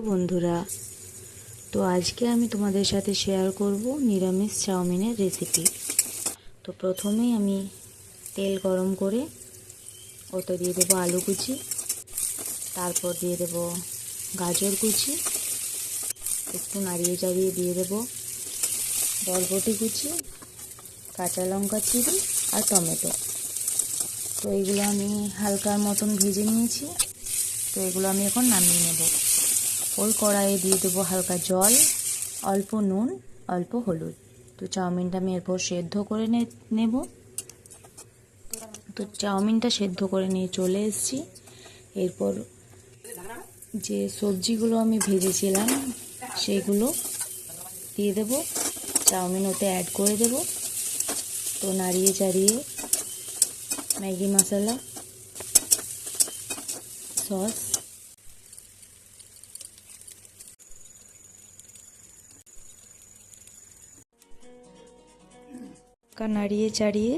বন্ধুরা, তো আজকে আমি তোমাদের সাথে শেয়ার করব নিরামিষ চাউমিনের রেসিপি। তো প্রথমেই আমি তেল গরম করে ওতে দিয়ে দেবো আলু কুচি, তারপর দিয়ে দেবো গাজর কুচি, একটু নাড়িয়ে চাড়িয়ে দিয়ে দেবো বরবটি কুচি, কাঁচা লঙ্কা চিড়ি আর টমেটো। তো এগুলো আমি হালকার মতন ভেজে নিয়েছি। তো এগুলো আমি এখন নামিয়ে নেব। ওই কড়াইয়ে দিয়ে দেবো হালকা জল, অল্প নুন, অল্প হলুদ। তো চাউমিনটা আমি এরপর সেদ্ধ করে নেব। তো চাউমিনটা সেদ্ধ করে নিয়ে চলে এসেছি। এরপর যে সবজিগুলো আমি ভেজেছিলাম সেগুলো দিয়ে দেব, চাউমিন ওতে অ্যাড করে দেব। তো নাড়িয়ে চাড়িয়ে ম্যাগি মশলা, সস, নাড়িয়ে চাড়িয়ে